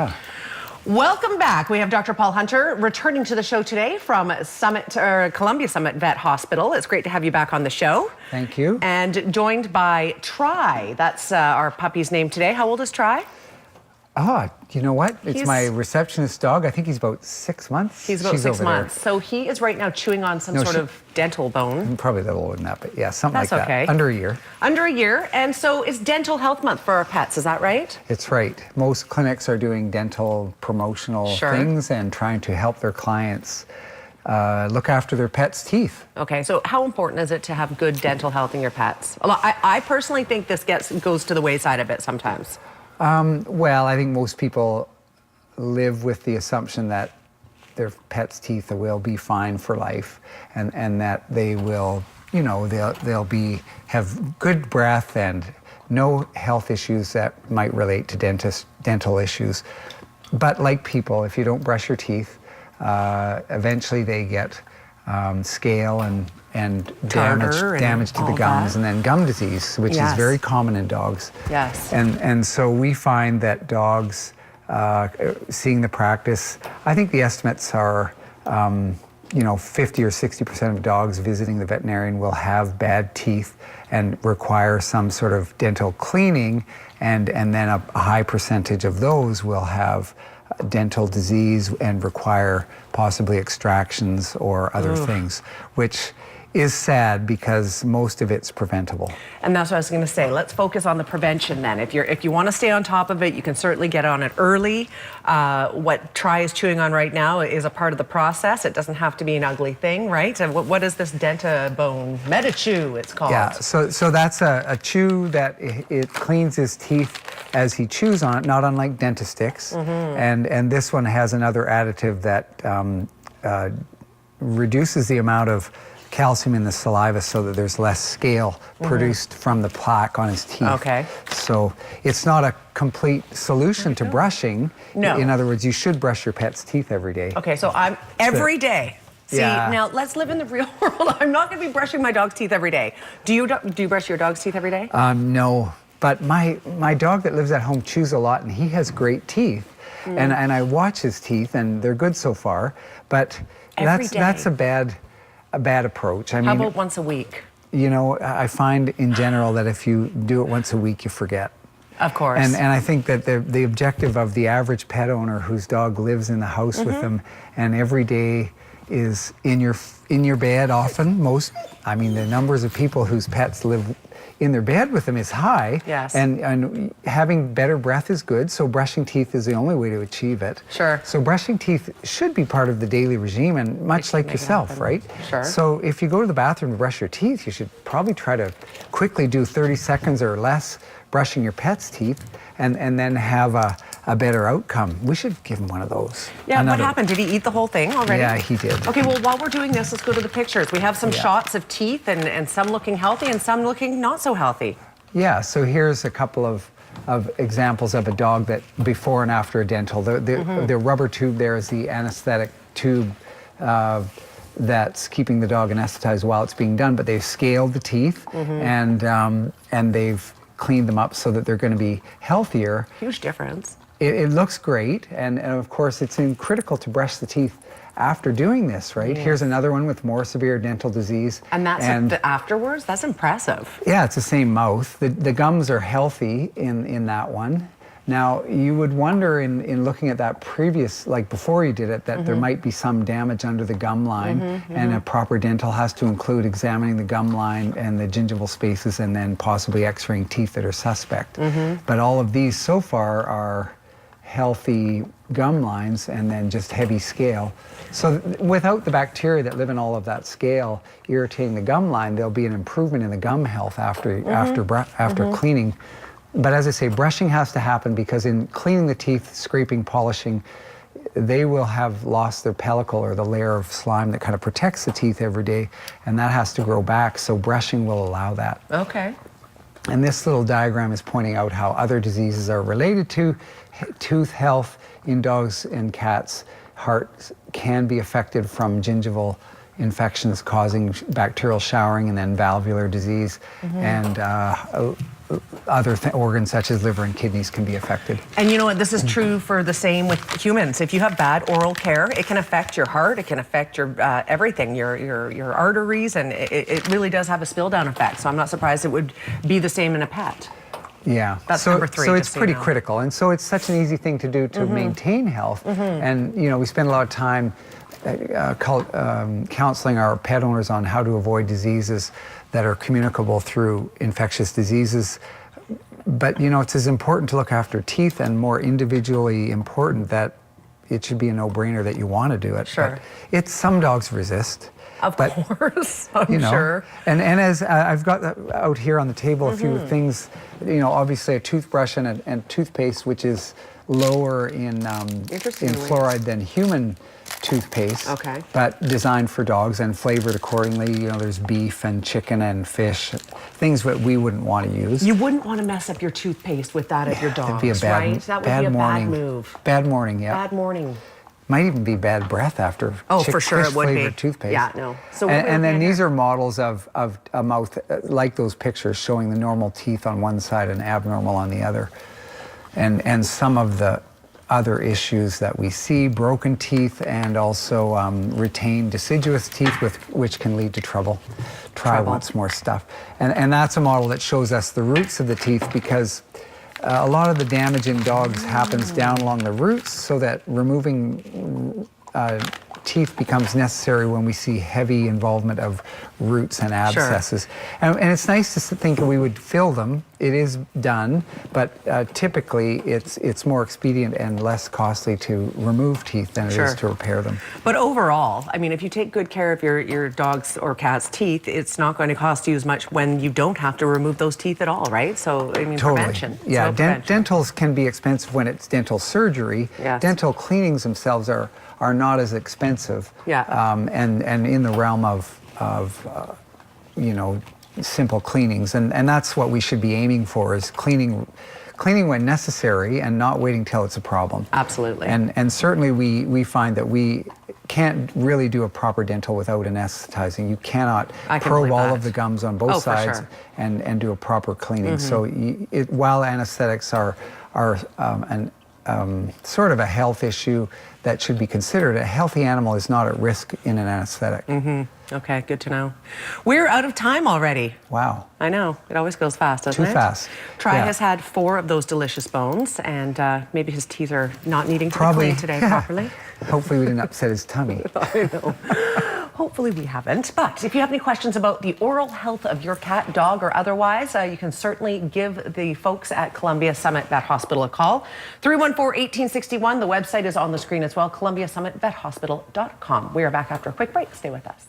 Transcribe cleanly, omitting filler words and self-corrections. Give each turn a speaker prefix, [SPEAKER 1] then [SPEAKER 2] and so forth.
[SPEAKER 1] Yeah.
[SPEAKER 2] Welcome back. We have Dr. Paul Hunter returning to the show today from Columbia Summit Vet Hospital. It's great to have you back on the show.
[SPEAKER 1] Thank you.
[SPEAKER 2] And joined by Try. That's our puppy's name today. How old is Try?
[SPEAKER 1] Oh, you know what? It's my receptionist dog. I think he's about 6 months.
[SPEAKER 2] He's about 6 months. So he is right now chewing on some sort of dental bone.
[SPEAKER 1] Probably a little older than that, but yeah, something like that.
[SPEAKER 2] That's okay.
[SPEAKER 1] Under a year.
[SPEAKER 2] Under a year. And so it's Dental Health Month for our pets. Is that right?
[SPEAKER 1] It's right. Most clinics are doing dental promotional things and trying to help their clients look after their pets' teeth.
[SPEAKER 2] Okay, so how important is it to have good dental health in your pets? I personally think this goes to the wayside a bit sometimes.
[SPEAKER 1] Well, I think most people live with the assumption that their pet's teeth will be fine for life, and that they will, you know, they'll have good breath and no health issues that might relate to dental issues. But like people, if you don't brush your teeth, eventually they get scale and damage to the gums, and then gum disease, which is very common in dogs.
[SPEAKER 2] Yes.
[SPEAKER 1] And so we find that dogs, seeing the practice, I think the estimates are, you know, 50 or 60% of dogs visiting the veterinarian will have bad teeth and require some sort of dental cleaning, and then a high percentage of those will have dental disease and require possibly extractions or other things, which is sad because most of it's preventable.
[SPEAKER 2] And that's what I was going to say. Let's focus on the prevention then. If you want to stay on top of it, you can certainly get on it early. What Try is chewing on right now is a part of the process. It doesn't have to be an ugly thing, right? And what is this DentaBone MediChew, it's called?
[SPEAKER 1] Yeah, so that's a chew that it cleans his teeth as he chews on it, not unlike Dentastix. And this one has another additive that reduces the amount of calcium in the saliva so that there's less scale produced from the plaque on his teeth.
[SPEAKER 2] Okay.
[SPEAKER 1] So it's not a complete solution to brushing.
[SPEAKER 2] No.
[SPEAKER 1] In other words, you should brush your pet's teeth every day.
[SPEAKER 2] Okay, so I'm every day. See, now let's live in the real world. I'm not going to be brushing my dog's teeth every day. Do you brush your dog's teeth every day? No, but my dog that lives at home chews a lot, and he has great teeth. And I watch his teeth, and they're good so far. But that's a bad approach. I mean, how about once a week?
[SPEAKER 1] You know, I find in general that if you do it once a week, you forget.
[SPEAKER 2] Of course.
[SPEAKER 1] And I think that the objective of the average pet owner whose dog lives in the house with them and every day is in your bed often. The numbers of people whose pets live in their bed with them is high.
[SPEAKER 2] Yes.
[SPEAKER 1] And having better breath is good, so brushing teeth is the only way to achieve it.
[SPEAKER 2] Sure.
[SPEAKER 1] So brushing teeth should be part of the daily regime, and much like yourself, right?
[SPEAKER 2] Sure.
[SPEAKER 1] So if you go to the bathroom to brush your teeth, you should probably try to quickly do 30 seconds or less brushing your pet's teeth, and then have a better outcome. We should give him one of those.
[SPEAKER 2] Yeah, what happened? Did he eat the whole thing already?
[SPEAKER 1] Yeah, he did.
[SPEAKER 2] Okay, well, while we're doing this, let's go to the pictures. We have some shots of teeth, and some looking healthy and some looking not so healthy. Yeah,
[SPEAKER 1] so here's a couple of examples of a dog that before and after a dental. The rubber tube there is the anesthetic tube that's keeping the dog anesthetized while it's being done, but they've scaled the teeth and they've cleaned them up so that they're going to be healthier.
[SPEAKER 2] Huge difference.
[SPEAKER 1] It looks great, and of course it's critical to brush the teeth after doing this, right? Yes. Here's another one with more severe dental disease.
[SPEAKER 2] And that's afterwards? That's impressive.
[SPEAKER 1] Yeah, it's the same mouth. The gums are healthy in that one. Now, you would wonder in looking at that previous, like before you did it, that there might be some damage under the gum line, and a proper dental has to include examining the gum line and the gingival spaces and then possibly x-raying teeth that are suspect. But all of these so far are healthy gum lines and then just heavy scale. So without the bacteria that live in all of that scale irritating the gum line, there'll be an improvement in the gum health after cleaning. But as I say, brushing has to happen because in cleaning the teeth, scraping, polishing, they will have lost their pellicle, or the layer of slime that kind of protects the teeth every day, and that has to grow back, so brushing will allow that.
[SPEAKER 2] Okay.
[SPEAKER 1] And this little diagram is pointing out how other diseases are related to tooth health in dogs and cats. Heart can be affected from gingival infections causing bacterial showering and then valvular disease, and other organs such as liver and kidneys can be affected.
[SPEAKER 2] And you know what, this is true for the same with humans. If you have bad oral care, it can affect your heart, it can affect your everything, your arteries, and it really does have a spill down effect. So I'm not surprised it would be the same in a pet.
[SPEAKER 1] Yeah,
[SPEAKER 2] that's number 3.
[SPEAKER 1] So it's pretty critical, and so it's such an easy thing to do to maintain health. And you know, we spend a lot of time counseling our pet owners on how to avoid diseases that are communicable through infectious diseases. But you know, it's as important to look after teeth, and more individually important that it should be a no-brainer that you want to do it.
[SPEAKER 2] Sure.
[SPEAKER 1] But some dogs resist.
[SPEAKER 2] Of course, I'm sure.
[SPEAKER 1] And as I've got out here on the table a few things, you know, obviously a toothbrush and toothpaste, which is lower in fluoride than human toothpaste, but designed for dogs and flavored accordingly. You know, there's beef and chicken and fish, things that we wouldn't want to use.
[SPEAKER 2] You wouldn't want to mess up your toothpaste with that of your dogs,
[SPEAKER 1] That'd be a bad,
[SPEAKER 2] right? That would be a bad move.
[SPEAKER 1] Bad morning, yeah.
[SPEAKER 2] Bad morning.
[SPEAKER 1] Might even be bad breath after
[SPEAKER 2] for sure it would be.
[SPEAKER 1] Toothpaste.
[SPEAKER 2] Yeah, no. So
[SPEAKER 1] and then these are models of a mouth like those pictures showing the normal teeth on one side and abnormal on the other. And some of the other issues that we see, broken teeth and also retained deciduous teeth, which can lead to trouble. Try once more stuff. And that's a model that shows us the roots of the teeth, because a lot of the damage in dogs happens down along the roots, so that removing teeth becomes necessary when we see heavy involvement of roots and abscesses. And it's nice to think that we would fill them. It is done, but typically it's more expedient and less costly to remove teeth than it is to repair them.
[SPEAKER 2] But overall, I mean, if you take good care of your dog's or cat's teeth, it's not going to cost you as much when you don't have to remove those teeth at all, right? So, I mean, prevention.
[SPEAKER 1] Yeah, dentals can be expensive when it's dental surgery.
[SPEAKER 2] Yes.
[SPEAKER 1] Dental cleanings themselves are not as expensive.
[SPEAKER 2] Yeah.
[SPEAKER 1] And in the realm of you know, simple cleanings, and that's what we should be aiming for, is cleaning when necessary and not waiting till it's a problem.
[SPEAKER 2] Absolutely.
[SPEAKER 1] And certainly we find that we can't really do a proper dental without anesthetizing. You cannot probe all of the gums on both sides and do a proper cleaning. So while anesthetics are sort of a health issue that should be considered, a healthy animal is not at risk in an anesthetic.
[SPEAKER 2] Okay, good to know. We're out of time already.
[SPEAKER 1] Wow.
[SPEAKER 2] I know, it always goes fast, doesn't it?
[SPEAKER 1] Too fast.
[SPEAKER 2] Tri has had 4 of those delicious bones, and maybe his teeth are not needing to be cleaned today properly.
[SPEAKER 1] Hopefully we didn't upset his tummy.
[SPEAKER 2] I know. Hopefully we haven't. But if you have any questions about the oral health of your cat, dog, or otherwise, you can certainly give the folks at Columbia Summit Vet Hospital a call. 314-1861. The website is on the screen as well, columbiasummitvethospital.com. We are back after a quick break. Stay with us.